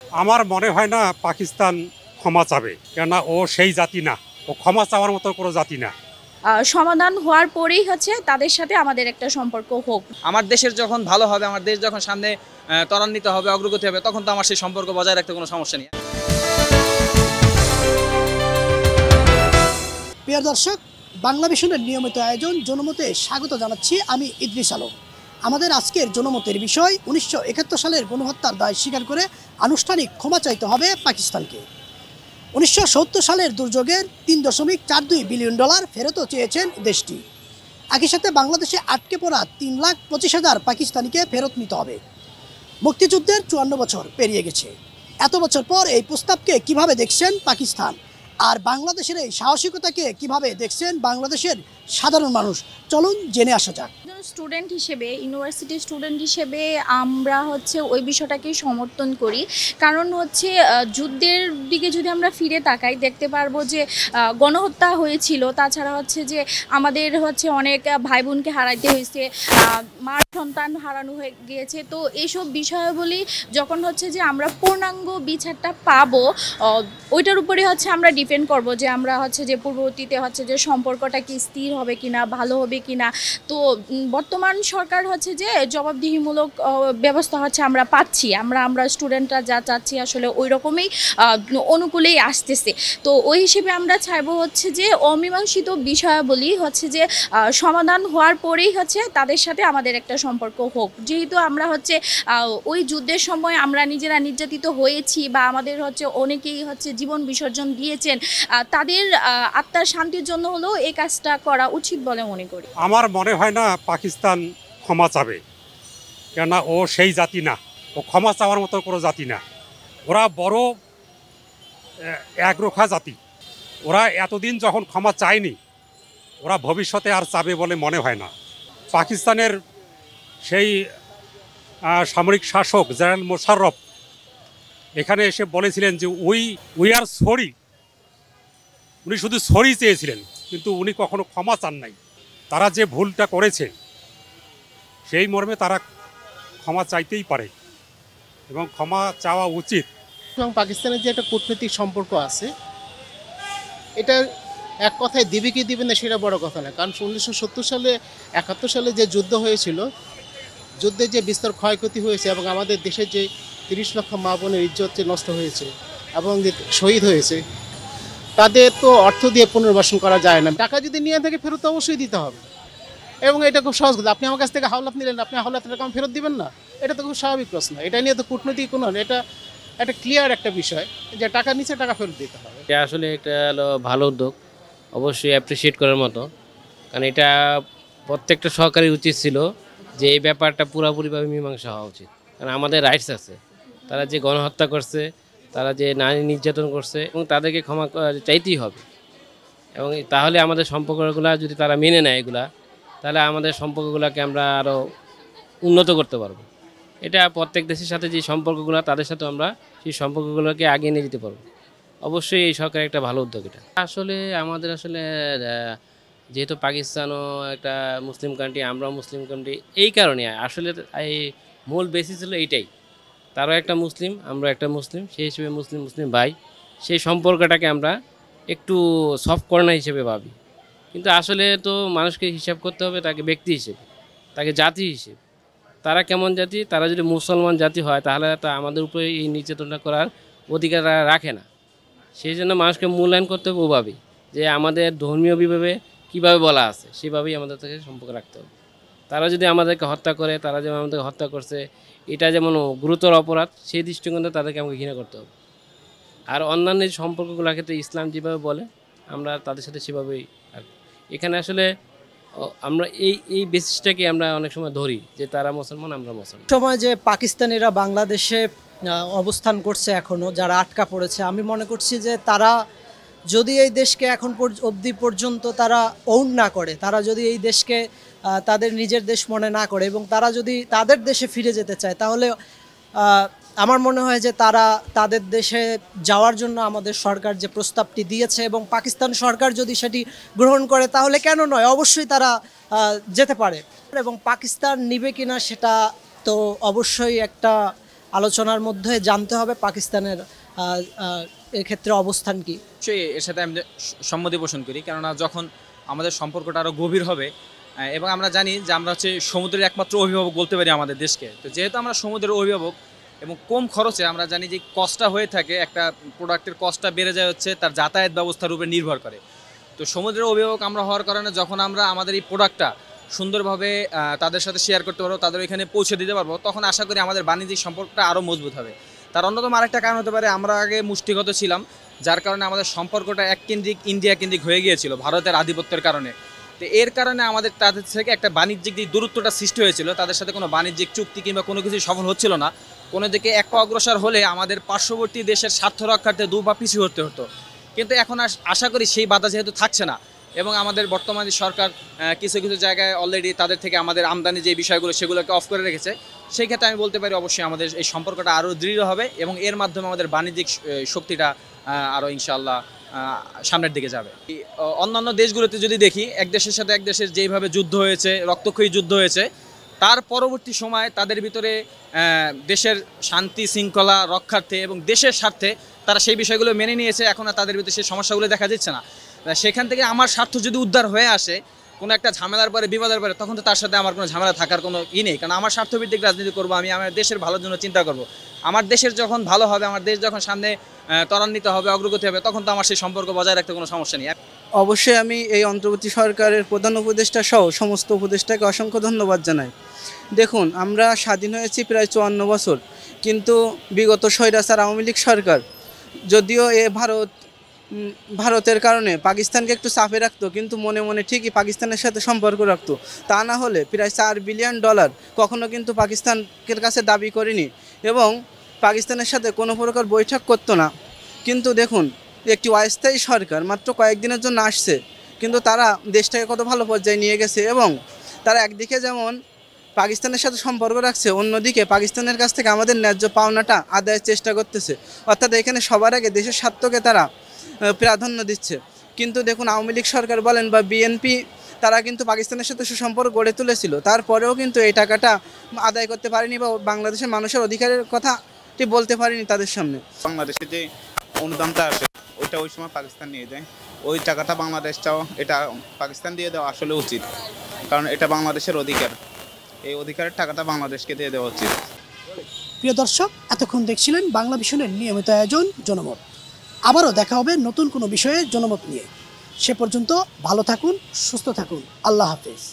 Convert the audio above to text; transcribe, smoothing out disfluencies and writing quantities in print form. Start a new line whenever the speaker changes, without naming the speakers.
আমার মনে হয় না পাকিস্তান ক্ষমা চাবে, কেননা ও সেই জাতি না, ও ক্ষমা চাওয়ার মতো কোনো জাতি না।
সমাধান হওয়ার পরেই হচ্ছে তাদের সাথে আমাদের একটা সম্পর্ক হোক।
আমার দেশের যখন ভালো হবে, আমার দেশ যখন সামনে ত্বরান্বিত হবে, অগ্রগতি হবে, তখন তো আমার সেই সম্পর্ক বজায় রাখতে কোনো সমস্যা নেই।
প্রিয় দর্শক, বাংলা ভিশনের নিয়মিত আয়োজন জনমতে স্বাগত জানাচ্ছি আমি ইদ্রিস আলম। আমাদের আজকের জনমতের বিষয় 1971 সালের গণহত্যার দায় স্বীকার করে আনুষ্ঠানিক ক্ষমা চাইতে হবে পাকিস্তানকে। 1970 সালের দুর্যোগের $3.42 বিলিয়ন ফেরতও চেয়েছেন দেশটি। একই সাথে বাংলাদেশে আটকে পড়া 3,25,000 পাকিস্তানিকে ফেরত নিতে হবে। মুক্তিযুদ্ধের 54 বছর পেরিয়ে গেছে। এত বছর পর এই প্রস্তাবকে কিভাবে দেখছেন পাকিস্তান, আর বাংলাদেশের এই সাহসিকতাকে কিভাবে দেখছেন বাংলাদেশের সাধারণ মানুষ, চলুন জেনে আসা যাক।
স্টুডেন্ট হিসেবে, ইউনিভার্সিটির স্টুডেন্ট হিসেবে আমরা হচ্ছে ওই বিষয়টাকেই সমর্থন করি। কারণ হচ্ছে যুদ্ধের দিকে যদি আমরা ফিরে তাকাই, দেখতে পারবো যে গণহত্যা হয়েছিল। তাছাড়া হচ্ছে যে আমাদের হচ্ছে অনেক ভাই বোনকে হারাইতে হয়েছে, মার সন্তান হারানো হয়ে গিয়েছে। তো এইসব বিষয়াবলী যখন হচ্ছে যে আমরা পূর্ণাঙ্গ বিচারটা পাবো, ওইটার উপরে হচ্ছে আমরা ডিপেন্ড করব যে আমরা হচ্ছে যে পূর্ববর্তীতে হচ্ছে যে সম্পর্কটা কি স্থির হবে কিনা, ভালো হবে কিনা। তো বর্তমান সরকার হচ্ছে যে জবাবদিহিমূলক ব্যবস্থা হচ্ছে আমরা পাচ্ছি, আমরা স্টুডেন্টরা যা চাচ্ছি আসলে ওই রকমই অনুকূলেই আসতেছে। তো ওই হিসেবে আমরা চাইবো হচ্ছে যে অমীমাংসিত বিষয়াবলী হচ্ছে যে সমাধান হওয়ার পরেই হচ্ছে তাদের সাথে আমাদের একটা সম্পর্ক হোক। যেহেতু আমরা হচ্ছে ওই যুদ্ধের সময় আমরা নিজেরা নির্যাতিত হয়েছি, বা আমাদের হচ্ছে অনেকেই হচ্ছে জীবন বিসর্জন দিয়েছেন, তাদের আত্মার শান্তির জন্য হলেও এই কাজটা করা উচিত বলে মনে করি।
আমার মনে হয় না পাকিস্তান ক্ষমা চাবে, কেননা ও সেই জাতি না, ও ক্ষমা চাওয়ার মতো কোনো জাতি না। ওরা বড় একরোখা জাতি। ওরা এতদিন যখন ক্ষমা চায়নি, ওরা ভবিষ্যতে আর চাবে বলে মনে হয় না। পাকিস্তানের সেই সামরিক শাসক জেনারেল মোশাররফ এখানে এসে বলেছিলেন যে উই আর সরি। উনি শুধু সরি চেয়েছিলেন, কিন্তু উনি কখনো ক্ষমা চান নাই। তারা যে ভুলটা করেছে সেই মর্মে তারা ক্ষমা চাইতেই পারে এবং ক্ষমা চাওয়া উচিত।
এবং পাকিস্তানের যে একটা কূটনৈতিক সম্পর্ক আছে, এটা এক কথায় দিবে কি দিবে না সেটা বড় কথা না। কারণ 1970 সালে 71 সালে যে যুদ্ধ হয়েছিল, যুদ্ধে যে বিস্তর ক্ষয়ক্ষতি হয়েছে এবং আমাদের দেশের যে 30 লক্ষ মা বোনের ইজ্জত যে নষ্ট হয়েছে এবং যে শহীদ হয়েছে, তাদের তো অর্থ দিয়ে পুনর্বাসন করা যায় না। টাকা যদি নিয়ে থাকে ফেরত অবশ্যই দিতে হবে, এবং এটা খুব সহজ কথা। আপনি আমার কাছ থেকে হাওলাত নিলেন, আপনি হাওলাতের টাকা ফেরত দিবেন না, এটা তো খুব স্বাভাবিক প্রশ্ন। এটা নিয়ে তো কূটনৈতিক কোনো, এটা একটা ক্লিয়ার একটা বিষয় যে টাকা নিচে টাকা ফেরত দিতে হবে।
এটা আসলে একটা হলো ভালো উদ্যোগ, অবশ্যই অ্যাপ্রিসিয়েট করার মতো। কারণ এটা প্রত্যেকটা সরকারের উচিত ছিল যে এই ব্যাপারটা পুরোপুরিভাবে মীমাংসা হওয়া উচিত। কারণ আমাদের রাইটস আছে, তারা যে গণহত্যা করছে, তারা যে নারী নির্যাতন করছে, এবং তাদেরকে ক্ষমা চাইতেই হবে। এবং তাহলে আমাদের সম্পর্কগুলো যদি তারা মেনে নেয় এগুলা, তাহলে আমাদের সম্পর্কগুলোকে আমরা আরও উন্নত করতে পারবো। এটা প্রত্যেক দেশের সাথে যে সম্পর্কগুলো, তাদের সাথে আমরা সেই সম্পর্কগুলোকে আগিয়ে নিয়ে যেতে পারবো। অবশ্যই এই সরকারের একটা ভালো উদ্যোগ এটা। আসলে আমাদের আসলে যেহেতু পাকিস্তানও একটা মুসলিম কান্ট্রি, আমরাও মুসলিম কান্ট্রি, এই কারণে আসলে এই মূল বেসিস হলো এইটাই। তারাও একটা মুসলিম, আমরা একটা মুসলিম, সেই হিসেবে মুসলিম মুসলিম ভাই, সেই সম্পর্কটাকে আমরা একটু সফট কর্নার হিসেবে ভাবি। কিন্তু আসলে তো মানুষকে হিসাব করতে হবে তাকে ব্যক্তি হিসেবে, তাকে জাতি হিসেবে। তারা কেমন জাতি? তারা যদি মুসলমান জাতি হয়, তাহলে তা আমাদের উপরে এই নির্যাতনটা করার অধিকার রাখে না। সেই জন্য মানুষকে মূল্যায়ন করতে হবে ওভাবেই, যে আমাদের ধর্মীয় বিভাবে কীভাবে বলা আছে সেভাবেই আমাদের থেকে সম্পর্ক রাখতে হবে। তারা যদি আমাদেরকে হত্যা করে, তারা যেমন আমাদেরকে হত্যা করছে, এটা যেমন গুরুতর অপরাধ, সেই দৃষ্টিকোণে তাদেরকে আমাকে ঘৃণা করতে হবে। আর অন্যান্য সম্পর্কগুলোর ক্ষেত্রে ইসলাম যেভাবে বলে, আমরা তাদের সাথে সেভাবেই রাখব। এখানে আসলে আমরা এই বেসিসটাকে আমরা অনেক সময় ধরি যে তারা মুসলমান, আমরা মুসলমান।
সময় যে পাকিস্তানিরা বাংলাদেশে অবস্থান করছে, এখনও যারা আটকা পড়েছে, আমি মনে করছি যে তারা যদি এই দেশকে এখন অবধি পর্যন্ত তারা ওন না করে, তারা যদি এই দেশকে তাদের নিজের দেশ মনে না করে এবং তারা যদি তাদের দেশে ফিরে যেতে চায়, তাহলে আমার মনে হয় যে তারা তাদের দেশে যাওয়ার জন্য আমাদের সরকার যে প্রস্তাবটি দিয়েছে এবং পাকিস্তান সরকার যদি সেটি গ্রহণ করে, তাহলে কেন নয়, অবশ্যই তারা যেতে পারে। এবং পাকিস্তান নিবে কিনা সেটা তো অবশ্যই একটা আলোচনার মধ্যে জানতে হবে পাকিস্তানের এক্ষেত্রে অবস্থান কি।
অবশ্যই এর সাথে আমি সম্মতি পোষণ করি, কেননা যখন আমাদের সম্পর্কটা আরও গভীর হবে এবং আমরা জানি যে আমরা হচ্ছে সমুদ্রের একমাত্র অভিভাবক বলতে পারি আমাদের দেশকে। তো যেহেতু আমরা সমুদ্রের অভিভাবক এবং কম খরচে আমরা জানি যে কস্টটা হয়ে থাকে, একটা প্রোডাক্টের কস্টটা বেড়ে যায় হচ্ছে তার যাতায়াত ব্যবস্থার উপরে নির্ভর করে। তো সমুদ্রের অভিভাবক আমরা হওয়ার কারণে যখন আমরা আমাদের এই প্রোডাক্টটা সুন্দরভাবে তাদের সাথে শেয়ার করতে পারবো, তাদের এখানে পৌঁছে দিতে পারবো, তখন আশা করি আমাদের বাণিজ্যিক সম্পর্কটা আরও মজবুত হবে। তার অন্যতম আরেকটা কারণ হতে পারে আমরা আগে মুষ্টিগত ছিলাম, যার কারণে আমাদের সম্পর্কটা এককেন্দ্রিক ইন্ডিয়া কেন্দ্রিক হয়ে গিয়েছিল ভারতের আধিপত্যের কারণে। তো এর কারণে আমাদের তাদের থেকে একটা বাণিজ্যিক যে দূরত্বটা সৃষ্টি হয়েছিল, তাদের সাথে কোনো বাণিজ্যিক চুক্তি কিংবা কোনো কিছু সফল হচ্ছিল না। কোনো দিকে এক পা অগ্রসর হলে আমাদের পার্শ্ববর্তী দেশের স্বার্থ রক্ষার্থে দু পা পিছু হতে হতো। কিন্তু এখন আশা করি সেই বাধা যেহেতু থাকছে না এবং আমাদের বর্তমানে সরকার কিছু কিছু জায়গায় অলরেডি তাদের থেকে আমাদের আমদানি যে বিষয়গুলো সেগুলোকে অফ করে রেখেছে, সেই ক্ষেত্রে আমি বলতে পারি অবশ্যই আমাদের এই সম্পর্কটা আরও দৃঢ় হবে এবং এর মাধ্যমে আমাদের বাণিজ্যিক শক্তিটা আরও ইনশাআল্লাহ সামনের দিকে যাবে। অন্যান্য দেশগুলোতে যদি দেখি, এক দেশের সাথে এক দেশের যেইভাবে যুদ্ধ হয়েছে, রক্তক্ষয়ী যুদ্ধ হয়েছে, তার পরবর্তী সময় তাদের ভিতরে দেশের শান্তি শৃঙ্খলা রক্ষার্থে এবং দেশের স্বার্থে তারা সেই বিষয়গুলো মেনে নিয়েছে। এখন আর তাদের ভিতরে সেই সমস্যাগুলো দেখা যাচ্ছে না। সেখান থেকে আমার স্বার্থ যদি উদ্ধার হয়ে আসে কোনো একটা ঝামেলার পরে, বিবাদের পরে, তখন তো তার সাথে আমার কোনো ঝামেলা থাকার কোনো নেই, কারণ আমার স্বার্থভিত্তিক রাজনীতি করবো, আমি আমার দেশের ভালোর জন্য চিন্তা করব। আমার দেশের যখন ভালো হবে, আমার দেশ যখন সামনে ত্বরান্বিত হবে, অগ্রগতি হবে, তখন তো আমার সেই সম্পর্ক বজায় রাখতে কোনো সমস্যা নেই।
অবশ্যই আমি এই অন্তর্বর্তী সরকারের প্রধান উপদেষ্টা সহ সমস্ত উপদেষ্টাকে অসংখ্য ধন্যবাদ জানাই। দেখুন, আমরা স্বাধীন হয়েছি প্রায় 54 বছর, কিন্তু বিগত স্বৈরাচার আওয়ামী লীগ সরকার যদিও ভারতের কারণে পাকিস্তানকে একটু চাপে রাখতো, কিন্তু মনে মনে ঠিকই পাকিস্তানের সাথে সম্পর্ক রাখতো। তা না হলে প্রায় $4 বিলিয়ন কখনো কিন্তু পাকিস্তানের কাছে দাবি করেনি এবং পাকিস্তানের সাথে কোনো প্রকার বৈঠক করতো না। কিন্তু দেখুন, একটি অস্থায়ী সরকার মাত্র কয়েকদিনের জন্য আসছে, কিন্তু তারা দেশটাকে কত ভালো পর্যায়ে নিয়ে গেছে এবং তারা একদিকে যেমন পাকিস্তানের সাথে সম্পর্ক রাখছে, অন্যদিকে পাকিস্তানের কাছ থেকে আমাদের ন্যায্য পাওনাটা আদায়ের চেষ্টা করতেছে। অর্থাৎ এখানে সবার আগে দেশের স্বার্থকে তারা প্রাধান্য দিচ্ছে। কিন্তু দেখুন, আওয়ামী লীগ সরকার বলেন বা বিএনপি, তারা কিন্তু পাকিস্তানের সাথে সুসম্পর্ক গড়ে তুলেছিল, তারপরেও কিন্তু এই টাকাটা আদায় করতে পারেনি বা বাংলাদেশের মানুষের অধিকারের কথাটি বলতে পারেনি তাদের সামনে।
বাংলাদেশে যে অনুদানটা আসে ওইটা ওই সময় পাকিস্তান নিয়ে যায়, ওই টাকাটা বাংলাদেশ চাও, এটা পাকিস্তান দিয়ে দেওয়া আসলে উচিত, কারণ এটা বাংলাদেশের অধিকার। এই অধিকারের টাকাটা বাংলাদেশকে দিয়ে দেওয়া উচিত।
প্রিয় দর্শক, এতক্ষণ দেখছিলেন বাংলা ভিশনের নিয়মিত আয়োজন জনমত। আবারও দেখা হবে নতুন কোনো বিষয়ে জনমত নিয়ে। সে পর্যন্ত ভালো থাকুন, সুস্থ থাকুন। আল্লাহ হাফেজ।